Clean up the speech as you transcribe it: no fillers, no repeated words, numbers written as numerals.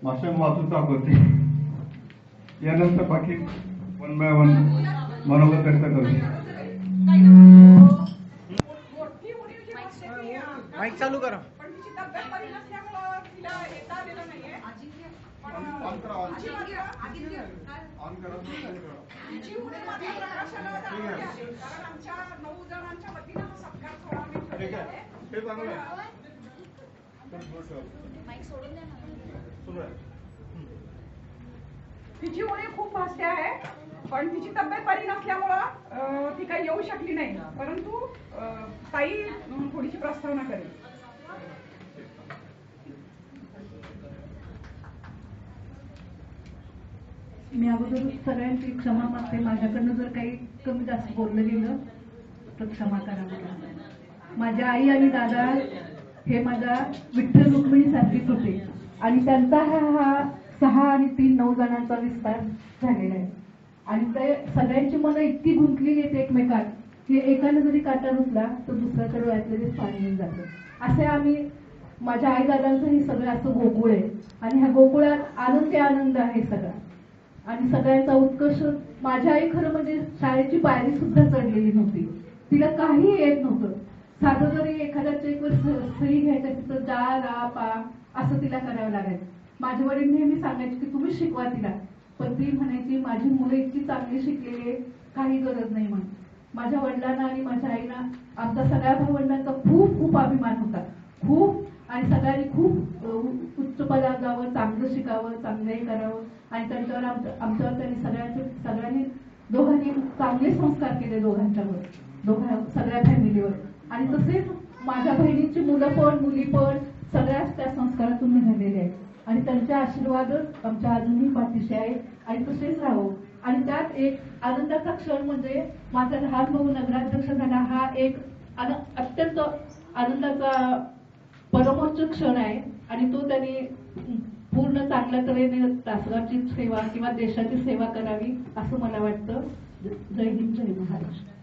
भाषण वाचून दाखवते. यानंतर बाकी वन बाय वन मनोगत व्यक्त करू. माईक चालू करा. तिची उणी खूप भासते आहे, पण तिची तब्येत बरी नसल्यामुळं ती काही येऊ शकली नाही. परंतु ताई थोडीशी प्रस्तावना करेल. मी अगोदर सगळ्यांची क्षमा मागते. माझ्याकडनं जर काही कमी जास्त बोललं गेलं तर क्षमा करा मला. माझ्या आई आणि दादा हे माझ्या विठ्ठल रुक्मिणी सारखीच होते आणि त्यांचा हा 6 आणि 3 9 जणांचा विस्तार झालेला आहे. आणि ते सगळ्यांची मनं इतकी गुंतलेली आहेत एकमेकात की एकाने जरी काटा रुतला तर दुसऱ्याच्या डोळ्यातले पाणी येऊन जातं. असे आम्ही माझ्या आई दादांचं हे सगळं असं गोकुळ आहे आणि ह्या गोकुळात आनंद ते आनंद आहे सगळा. आणि सगळ्यांचा उत्कर्ष. माझी आई खरं म्हणजे शाळेची पायरी सुद्धा चढलेली नव्हती. तिला काही येत नव्हतं. साधं जरी एखाद्या चेकवर सही घ्यायच्या तिथं जा रा पा असं तिला करावं लागायचं. माझे वडील नेहमी सांगायचे की तुम्ही शिकवा तिला, पण ती म्हणायची माझी मुलं इतकी चांगली शिकलेली, काही गरज नाही म्हणून. माझ्या वडिलांना आणि माझ्या आईना आमच्या सगळ्या भावंडांचा खूप खूप अभिमान होता. खूप. आणि सगळ्यांनी खूप उच्च पदावर जावं, चांगलं शिकावं, चांगलंही करावं. आणि त्यांच्यावर आमच्यावर त्यांनी सगळ्यांनी दोघांनी चांगले संस्कार केले दोघांच्यावर, सगळ्या फॅमिलीवर. आणि तसेच माझ्या बहिणींची मुलं पण मुली पण सगळ्याच त्या संस्कारातून निघालेले आहेत. आणि त्यांचे आशीर्वादच आमच्या अजूनही पाठीशी आहे आणि तसेच राहावं. आणि त्यात एक आनंदाचा क्षण म्हणजे माझा लहान भाऊ नगराध्यक्ष झाला. हा एक अत्यंत आनंदाचा परमोच्च क्षण आहे आणि तो त्यांनी पूर्ण चांगल्या तऱ्हेने तासगावची सेवा किंवा देशाची सेवा करावी असं मला वाटतं. जय हिंद, जय महाराष्ट्र.